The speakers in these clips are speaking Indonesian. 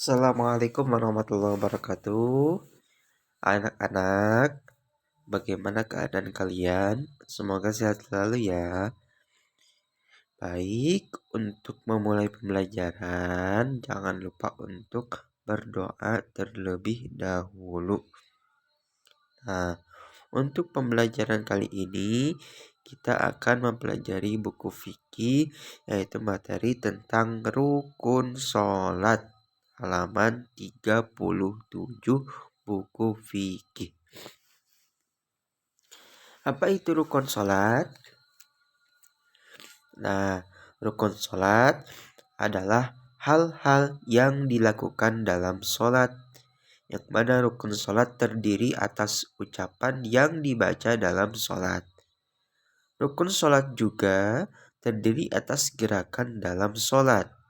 Assalamualaikum warahmatullahi wabarakatuh. Anak-anak, bagaimana keadaan kalian? Semoga sehat selalu ya. Baik, untuk memulai pembelajaran, jangan lupa untuk berdoa terlebih dahulu. Nah, untuk pembelajaran kali ini, kita akan mempelajari buku fikih, yaitu materi tentang rukun sholat. Halaman 37 buku fikih. Apa itu rukun sholat? Nah, rukun sholat adalah hal-hal yang dilakukan dalam sholat, yang mana rukun sholat terdiri atas ucapan yang dibaca dalam sholat. Rukun sholat juga terdiri atas gerakan dalam sholat.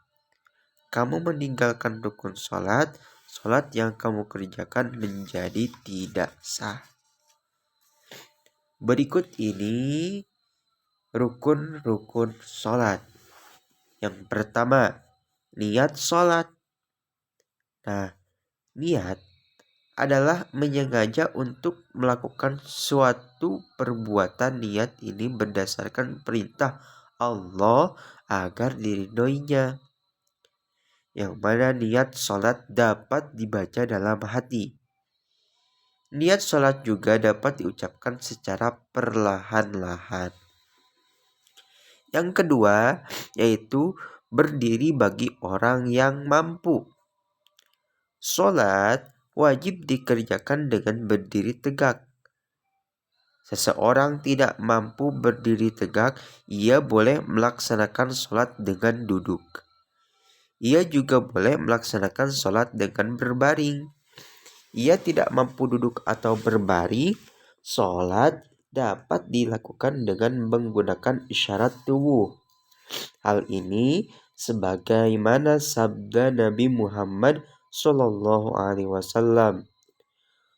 Kamu meninggalkan rukun sholat, sholat yang kamu kerjakan menjadi tidak sah. Berikut ini rukun-rukun sholat. Yang pertama, niat sholat. Nah, niat adalah menyengaja untuk melakukan suatu perbuatan. Niat ini berdasarkan perintah Allah agar diridhoinya. Yang mana niat sholat dapat dibaca dalam hati. Niat sholat juga dapat diucapkan secara perlahan-lahan. Yang kedua, yaitu berdiri bagi orang yang mampu. Sholat wajib dikerjakan dengan berdiri tegak. Seseorang tidak mampu berdiri tegak, ia boleh melaksanakan sholat dengan duduk. Ia juga boleh melaksanakan sholat dengan berbaring. Ia tidak mampu duduk atau berbaring, sholat dapat dilakukan dengan menggunakan isyarat tubuh. Hal ini sebagaimana sabda Nabi Muhammad SAW.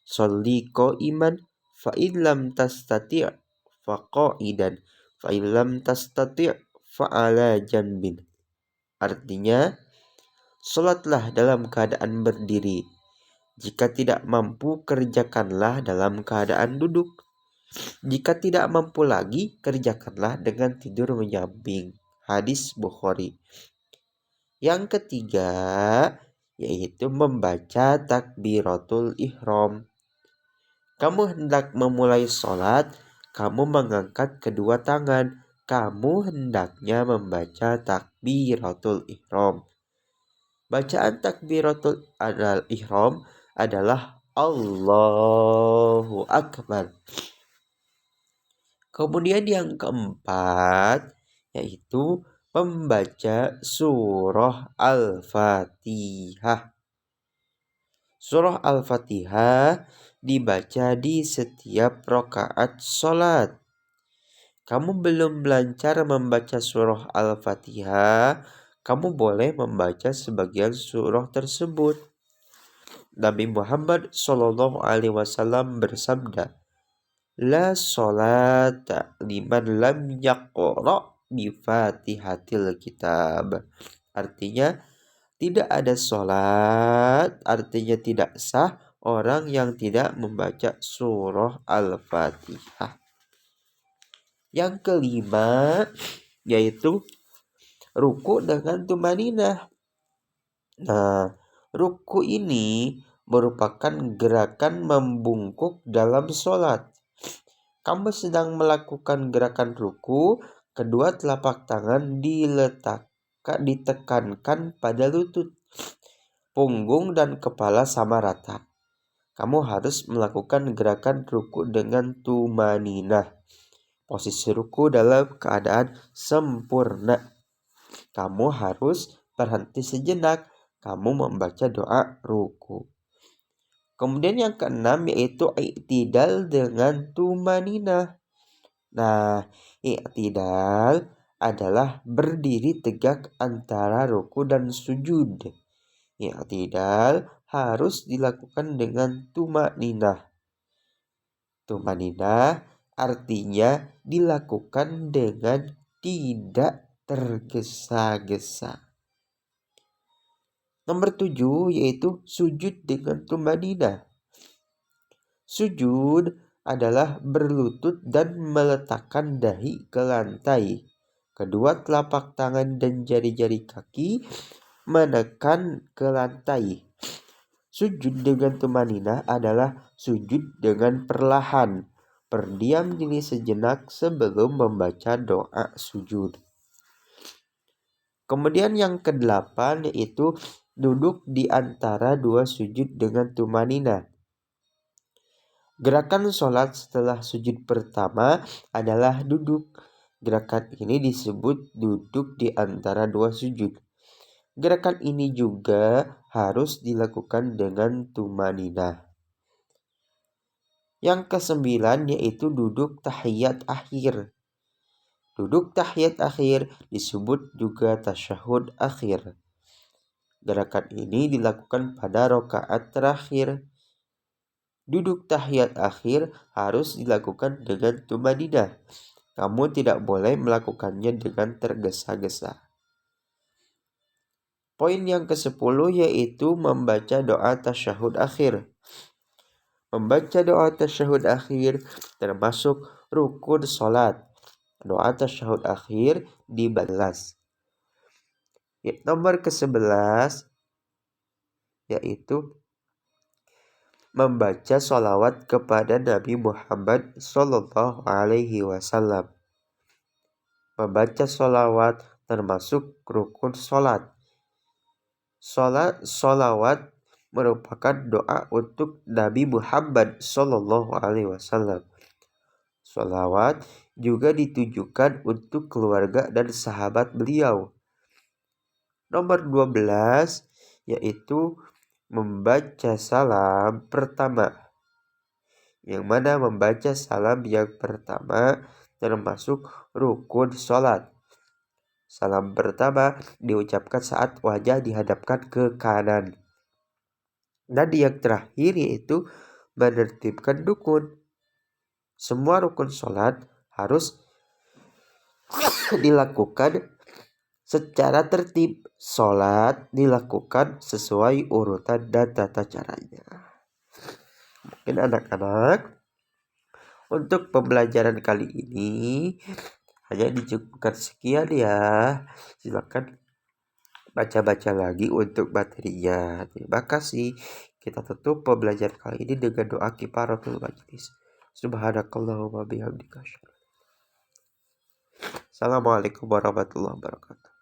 Sholli qa'iman fa in lam tastati' fa qa'idan fa in lam tastati' fa ala janbin. Artinya, sholatlah dalam keadaan berdiri. Jika tidak mampu, kerjakanlah dalam keadaan duduk. Jika tidak mampu lagi, kerjakanlah dengan tidur menyamping. Hadis Bukhari. Yang ketiga, yaitu membaca takbiratul ihram. Kamu hendak memulai sholat, kamu mengangkat kedua tangan. Kamu hendaknya membaca takbiratul ihram. Bacaan takbiratul ihram adalah Allahu Akbar. Kemudian yang keempat, yaitu membaca surah Al-Fatihah. Surah Al-Fatihah dibaca di setiap rakaat sholat. Kamu belum lancar membaca surah Al-Fatihah, kamu boleh membaca sebagian surah tersebut. Nabi Muhammad SAW bersabda, La sholata liman lam yaqra' bi fatihatil kitab. Artinya, tidak ada sholat, artinya tidak sah orang yang tidak membaca surah Al-Fatihah. Yang kelima, yaitu ruku dengan tumaninah. Nah, ruku ini merupakan gerakan membungkuk dalam sholat. Kamu sedang melakukan gerakan ruku, kedua telapak tangan ditekankan pada lutut, punggung dan kepala sama rata. Kamu harus melakukan gerakan ruku dengan tumaninah. Posisi ruku dalam keadaan sempurna. Kamu harus berhenti sejenak. Kamu membaca doa ruku. Kemudian yang keenam yaitu i'tidal dengan tumaninah. Nah, i'tidal adalah berdiri tegak antara ruku dan sujud. I'tidal harus dilakukan dengan tumaninah. Tumaninah artinya dilakukan dengan tidak tergesa-gesa. Nomor 7 yaitu sujud dengan tumanina. Sujud adalah berlutut dan meletakkan dahi ke lantai. Kedua telapak tangan dan jari-jari kaki menekan ke lantai. Sujud dengan tumanina adalah sujud dengan perlahan, berdiam diri sejenak sebelum membaca doa sujud. Kemudian yang ke-8 yaitu duduk di antara dua sujud dengan tumanina. Gerakan sholat setelah sujud pertama adalah duduk. Gerakan ini disebut duduk di antara dua sujud. Gerakan ini juga harus dilakukan dengan tumanina. Yang ke-9 yaitu duduk tahiyat akhir. Duduk tahiyat akhir disebut juga tasyahud akhir. Gerakan ini dilakukan pada rakaat terakhir. Duduk tahiyat akhir harus dilakukan dengan tumanina. Kamu tidak boleh melakukannya dengan tergesa-gesa. Poin yang ke-10 yaitu membaca doa tasyahud akhir. Membaca doa tasyahud akhir termasuk rukun sholat. Doa tasyahud akhir dibalas. Nomor ke-11 yaitu membaca sholawat kepada Nabi Muhammad Sallallahu Alaihi Wasallam. Membaca sholawat termasuk rukun sholat. Sholawat merupakan doa untuk Nabi Muhammad Sallallahu Alaihi Wasallam. Sholawat juga ditujukan untuk keluarga dan sahabat beliau. Nomor 12 yaitu membaca salam pertama. Yang mana membaca salam yang pertama termasuk rukun sholat. Salam pertama diucapkan saat wajah dihadapkan ke kanan. Dan yang terakhir yaitu menertibkan rukun. Semua rukun sholat harus dilakukan secara tertib. Sholat dilakukan sesuai urutan dan tata caranya. Mungkin anak-anak untuk pembelajaran kali ini hanya dicukupkan sekian ya. Silakan baca-baca lagi untuk materinya. Terima kasih. Kita tutup pembelajaran kali ini dengan doa kifaratul majlis. Subhanakallahumma bihamdika. Assalamualaikum warahmatullahi wabarakatuh.